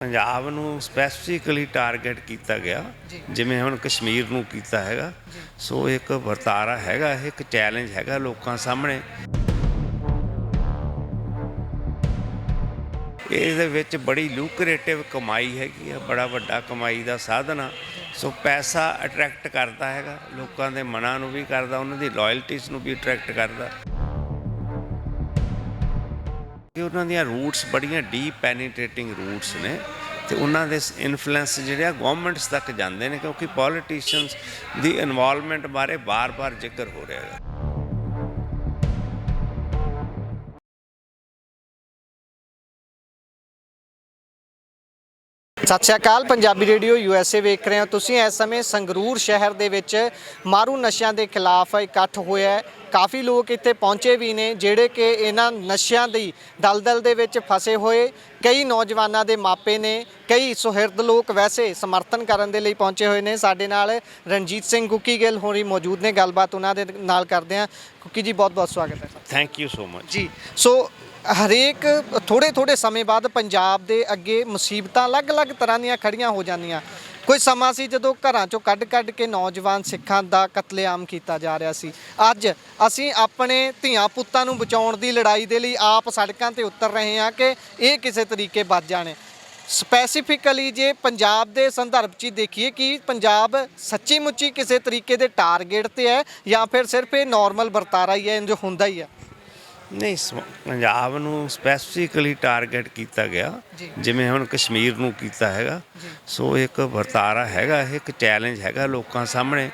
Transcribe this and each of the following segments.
ਪੰਜਾਬ ਨੂੰ specifically target ਕੀਤਾ ਗਿਆ ਜਿਵੇਂ ਹੁਣ ਕਸ਼ਮੀਰ ਨੂੰ ਕੀਤਾ ਹੈਗਾ। ਸੋ ਇੱਕ ਵਰਤਾਰਾ ਹੈਗਾ, ਇੱਕ ਚੈਲੰਜ ਹੈਗਾ ਲੋਕਾਂ ਸਾਹਮਣੇ। ਇਹਦੇ ਵਿੱਚ ਬੜੀ ਲੂਕਰੇਟਿਵ ਕਮਾਈ ਹੈਗੀ ਆ, ਬੜਾ ਵੱਡਾ ਕਮਾਈ ਦਾ ਸਾਧਨ ਆ। ਸੋ ਪੈਸਾ ਅਟਰੈਕਟ ਕਰਦਾ ਹੈਗਾ, ਲੋਕਾਂ ਦੇ ਮਨਾਂ ਨੂੰ ਵੀ ਕਰਦਾ, ਉਹਨਾਂ ਦੀ ਲਾਇਲਟੀਜ਼ ਨੂੰ ਵੀ ਅਟਰੈਕਟ ਕਰਦਾ ਕਿ ਉਹਨਾਂ ਦੀਆਂ ਰੂਟਸ ਬੜੀਆਂ ਡੀਪ ਪੈਨੀਟ੍ਰੇਟਿੰਗ ਰੂਟਸ ਨੇ ਅਤੇ ਉਹਨਾਂ ਦੇ ਇਨਫਲੂਐਂਸ ਜਿਹੜੇ ਆ ਗੌਰਮੈਂਟਸ ਤੱਕ ਜਾਂਦੇ ਨੇ, ਕਿਉਂਕਿ ਪੋਲੀਟੀਸ਼ੀਅਨਸ ਦੀ ਇਨਵੋਲਵਮੈਂਟ ਬਾਰੇ ਬਾਰ-ਬਾਰ ਜ਼ਿਕਰ ਹੋ ਰਿਹਾ ਹੈ। ਸਤਿ ਸ਼੍ਰੀ ਅਕਾਲ। ਪੰਜਾਬੀ ਰੇਡੀਓ USA ਵੇਖ ਰਹੇ ਹੋ ਤੁਸੀਂ। ਇਸ ਸਮੇਂ ਸੰਗਰੂਰ ਸ਼ਹਿਰ ਦੇ ਵਿੱਚ ਮਾਰੂ ਨਸ਼ਿਆਂ ਦੇ ਖਿਲਾਫ ਇਕੱਠ ਹੋਇਆ ਹੈ। ਕਾਫੀ ਲੋਕ ਇੱਥੇ ਪਹੁੰਚੇ ਵੀ ਨੇ ਜਿਹੜੇ ਕਿ ਇਹਨਾਂ ਨਸ਼ਿਆਂ ਦੀ ਦਲਦਲ ਦੇ ਵਿੱਚ ਫਸੇ ਹੋਏ ਕਈ ਨੌਜਵਾਨਾਂ ਦੇ ਮਾਪੇ ਨੇ, ਕਈ ਸੁਹਿਰਦ ਲੋਕ ਵੈਸੇ ਸਮਰਥਨ ਕਰਨ ਦੇ ਲਈ ਪਹੁੰਚੇ ਹੋਏ ਨੇ। ਸਾਡੇ ਨਾਲ ਰਣਜੀਤ ਸਿੰਘ ਕੁੱਕੀ ਗਿੱਲ ਹੋਰੀ ਮੌਜੂਦ ਨੇ, ਗੱਲਬਾਤ ਉਹਨਾਂ ਦੇ ਨਾਲ ਕਰਦੇ ਹਾਂ। ਕੁੱਕੀ ਜੀ, ਬਹੁਤ ਬਹੁਤ ਸਵਾਗਤ ਹੈ। ਥੈਂਕ ਯੂ ਸੋ ਮਚ ਜੀ। ਸੋ ਹਰੇਕ ਥੋੜ੍ਹੇ ਸਮੇਂ ਬਾਅਦ ਪੰਜਾਬ ਦੇ ਅੱਗੇ ਮੁਸੀਬਤਾਂ ਅਲੱਗ-ਅਲੱਗ ਤਰ੍ਹਾਂ ਦੀਆਂ ਖੜੀਆਂ ਹੋ ਜਾਂਦੀਆਂ। ਕੋਈ ਸਮਾਂ ਸੀ ਜਦੋਂ ਘਰਾਂ 'ਚੋਂ ਕੱਢ ਕੇ ਨੌਜਵਾਨ ਸਿੱਖਾਂ ਦਾ ਕਤਲੇਆਮ ਕੀਤਾ ਜਾ ਰਿਹਾ ਸੀ। ਅੱਜ ਅਸੀਂ ਆਪਣੇ ਧੀਆਂ ਪੁੱਤਾਂ ਨੂੰ ਬਚਾਉਣ ਦੀ ਲੜਾਈ ਦੇ ਲਈ ਆਪ ਸੜਕਾਂ 'ਤੇ ਉਤਰ ਰਹੇ ਹਾਂ ਕਿ ਇਹ ਕਿਸੇ ਤਰੀਕੇ ਬਚ ਜਾਣ। ਸਪੈਸੀਫਿਕਲੀ ਜੇ ਪੰਜਾਬ ਦੇ ਸੰਦਰਭ 'ਚ ਦੇਖੀਏ ਕਿ ਪੰਜਾਬ ਸੱਚੀ ਮੁੱਚੀ ਕਿਸੇ ਤਰੀਕੇ ਦੇ ਟਾਰਗੇਟ 'ਤੇ ਹੈ ਜਾਂ ਫਿਰ ਸਿਰਫ ਇਹ ਨੋਰਮਲ ਵਰਤਾਰਾ ਹੀ ਹੈ, ਇੰਝ ਹੁੰਦਾ ਹੀ ਹੈ? ਨਹੀਂ, ਪੰਜਾਬ ਨੂੰ ਸਪੈਸੀਫਿਕਲੀ ਟਾਰਗੇਟ ਕੀਤਾ ਗਿਆ ਜਿਵੇਂ ਹੁਣ ਕਸ਼ਮੀਰ ਨੂੰ ਕੀਤਾ ਹੈਗਾ। ਸੋ ਇੱਕ ਵਰਤਾਰਾ ਹੈਗਾ, ਇੱਕ ਚੈਲੰਜ ਹੈਗਾ ਲੋਕਾਂ ਸਾਹਮਣੇ।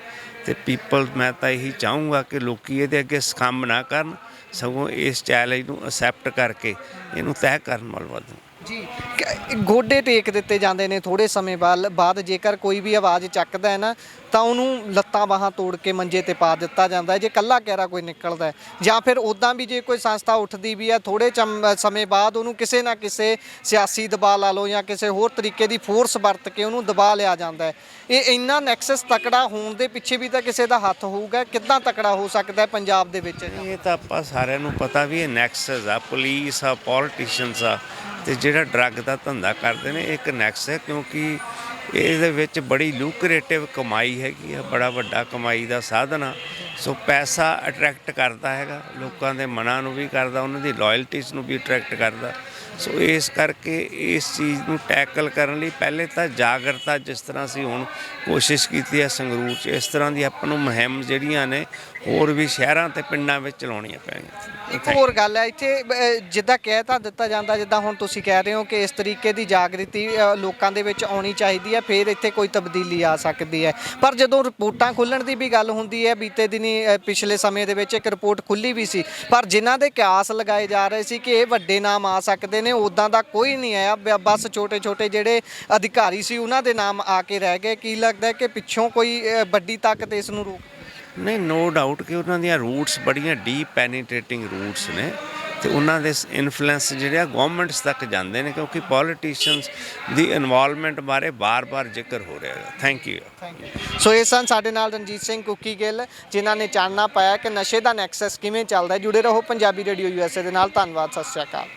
ਅਤੇ ਮੈਂ ਤਾਂ ਇਹੀ ਚਾਹੂੰਗਾ ਕਿ ਲੋਕ ਇਹਦੇ ਅੱਗੇ ਸੁਕੰਬ ਨਾ ਕਰਨ, ਸਗੋਂ ਇਸ ਚੈਲੰਜ ਨੂੰ ਅਸੈਪਟ ਕਰਕੇ ਇਹਨੂੰ ਤੈਅ ਕਰਨ ਵੱਲ ਵਧਣ। ਜੀ, ਗੋਡੇ ਟੇਕ ਦਿੱਤੇ ਜਾਂਦੇ ਨੇ ਥੋੜ੍ਹੇ ਸਮੇਂ ਬਾਅਦ ਜੇਕਰ ਕੋਈ ਵੀ ਆਵਾਜ਼ ਚੱਕਦਾ ਹੈ ਨਾ ਤਾਂ ਉਹਨੂੰ ਲੱਤਾਂ ਬਾਹਾਂ ਤੋੜ ਕੇ ਮੰਜੇ 'ਤੇ ਪਾ ਦਿੱਤਾ ਜਾਂਦਾ ਜੇ ਇਕੱਲਾ ਕਹਿਰਾ ਕੋਈ ਨਿਕਲਦਾ, ਜਾਂ ਫਿਰ ਉੱਦਾਂ ਵੀ ਜੇ ਕੋਈ ਸੰਸਥਾ ਉੱਠਦੀ ਵੀ ਹੈ ਥੋੜ੍ਹੇ ਸਮੇਂ ਬਾਅਦ ਉਹਨੂੰ ਕਿਸੇ ਨਾ ਕਿਸੇ ਸਿਆਸੀ ਦਬਾਅ ਲਾ ਲਓ ਜਾਂ ਕਿਸੇ ਹੋਰ ਤਰੀਕੇ ਦੀ ਫੋਰਸ ਵਰਤ ਕੇ ਉਹਨੂੰ ਦਬਾ ਲਿਆ ਜਾਂਦਾ। ਇਹ ਇੰਨਾ ਨੈਕਸਸ ਤਕੜਾ ਹੋਣ ਦੇ ਪਿੱਛੇ ਵੀ ਤਾਂ ਕਿਸੇ ਦਾ ਹੱਥ ਹੋਊਗਾ। ਕਿੱਦਾਂ ਤਕੜਾ ਹੋ ਸਕਦਾ ਪੰਜਾਬ ਦੇ ਵਿੱਚ? ਇਹ ਤਾਂ ਆਪਾਂ ਸਾਰਿਆਂ ਨੂੰ ਪਤਾ ਵੀ ਇਹ ਨੈਕਸਸ ਆ, ਪੁਲਿਸ ਆ, ਪੋਲੀਟੀਸ਼ੀਅਨਸ ਆ, ਅਤੇ ਜਿਹੜਾ ਡਰੱਗ ਦਾ ਧੰਦਾ ਕਰਦੇ ਨੇ ਇੱਕ ਨੈਕਸ ਹੈ, ਕਿਉਂਕਿ ਇਹਦੇ ਵਿੱਚ ਬੜੀ ਲੂਕਰੇਟਿਵ ਕਮਾਈ ਹੈਗੀ ਆ, ਬੜਾ ਵੱਡਾ ਕਮਾਈ ਦਾ ਸਾਧਨ ਆ। ਸੋ ਪੈਸਾ ਅਟਰੈਕਟ ਕਰਦਾ ਹੈਗਾ, ਲੋਕਾਂ ਦੇ ਮਨਾਂ ਨੂੰ ਵੀ ਕਰਦਾ, ਉਹਨਾਂ ਦੀ ਲਾਇਲਟੀਜ਼ ਨੂੰ ਵੀ ਅਟਰੈਕਟ ਕਰਦਾ। ਸੋ ਇਸ ਕਰਕੇ ਇਸ ਚੀਜ਼ ਨੂੰ ਟੈਕਲ ਕਰਨ ਲਈ ਪਹਿਲੇ ਤਾਂ ਜਾਗਰਤਾ, ਜਿਸ ਤਰ੍ਹਾਂ ਅਸੀਂ ਹੁਣ ਕੋਸ਼ਿਸ਼ ਕੀਤੀ ਹੈ ਸੰਗਰੂਰ 'ਚ, ਇਸ ਤਰ੍ਹਾਂ ਦੀ ਆਪਾਂ ਨੂੰ ਮੁਹਿੰਮ ਜਿਹੜੀਆਂ ਨੇ ਹੋਰ ਵੀ ਸ਼ਹਿਰਾਂ ਅਤੇ ਪਿੰਡਾਂ ਵਿੱਚ ਚਲਾਉਣੀਆਂ ਪੈਣਗੀਆਂ। ਇੱਕ ਹੋਰ ਗੱਲ ਹੈ ਇੱਥੇ, ਜਿੱਦਾਂ ਕਹਿ ਤਾਂ ਦਿੱਤਾ ਜਾਂਦਾ, ਜਿੱਦਾਂ ਹੁਣ ਤੁਸੀਂ ਕਹਿ ਰਹੇ ਹੋ ਕਿ ਇਸ ਤਰੀਕੇ ਦੀ ਜਾਗ੍ਰਿਤੀ ਲੋਕਾਂ ਦੇ ਵਿੱਚ ਆਉਣੀ ਚਾਹੀਦੀ ਹੈ, ਫਿਰ ਇੱਥੇ ਕੋਈ ਤਬਦੀਲੀ ਆ ਸਕਦੀ ਹੈ। ਪਰ ਜਦੋਂ ਰਿਪੋਰਟਾਂ ਖੁੱਲ੍ਹਣ ਦੀ ਵੀ ਗੱਲ ਹੁੰਦੀ ਹੈ, ਬੀਤੇ ਦਿਨੀ ਪਿਛਲੇ ਸਮੇਂ ਦੇ ਵਿੱਚ ਇੱਕ ਰਿਪੋਰਟ ਖੁੱਲ੍ਹੀ ਵੀ ਸੀ, ਪਰ ਜਿਨ੍ਹਾਂ ਦੇ ਕਿਆਸ ਲਗਾਏ ਜਾ ਰਹੇ ਸੀ ਕਿ ਇਹ ਵੱਡੇ ਨਾਮ ਆ ਸਕਦੇ ਨੇ, ਉੱਦਾਂ ਦਾ ਕੋਈ ਨਹੀਂ ਆਇਆ। ਬਸ ਛੋਟੇ ਜਿਹੜੇ ਅਧਿਕਾਰੀ ਸੀ ਉਹਨਾਂ ਦੇ ਨਾਮ ਆ ਕੇ ਰਹਿ ਗਏ। ਕੀ ਲੱਗਦਾ ਕਿ ਪਿੱਛੋਂ ਕੋਈ ਵੱਡੀ ਤਾਕਤ ਇਸ ਨੂੰ ਰੋਕ? ਨਹੀਂ, ਨੋ ਡਾਊਟ ਕਿ ਉਹਨਾਂ ਦੀਆਂ ਰੂਟਸ ਬੜੀਆਂ ਡੀਪ ਪੈਨੀਟ੍ਰੇਟਿੰਗ ਰੂਟਸ ਨੇ ਅਤੇ ਉਹਨਾਂ ਦੇ ਇਨਫਲੂਐਂਸ ਜਿਹੜੇ ਆ ਗੌਰਮੈਂਟਸ ਤੱਕ ਜਾਂਦੇ ਨੇ, ਕਿਉਂਕਿ ਪੋਲੀਟੀਸ਼ੀਅਨਸ ਦੀ ਇਨਵੋਲਵਮੈਂਟ ਬਾਰੇ ਬਾਰ-ਬਾਰ ਜ਼ਿਕਰ ਹੋ ਰਿਹਾ ਹੈ। Thank you. ਸੋ ਇਹ ਸਨ ਸਾਡੇ ਨਾਲ ਰਣਜੀਤ ਸਿੰਘ ਕੁੱਕੀ ਗਿੱਲ, ਜਿਨ੍ਹਾਂ ਨੇ ਚਾਨਣਾ ਪਾਇਆ ਕਿ ਨਸ਼ੇ ਦਾ ਨੈਕਸਸ ਕਿਵੇਂ ਚੱਲਦਾ। ਜੁੜੇ ਰਹੋ ਪੰਜਾਬੀ ਰੇਡੀਓ USA ਦੇ ਨਾਲ। ਧੰਨਵਾਦ। ਸਤਿ ਸ਼੍ਰੀ ਅਕਾਲ।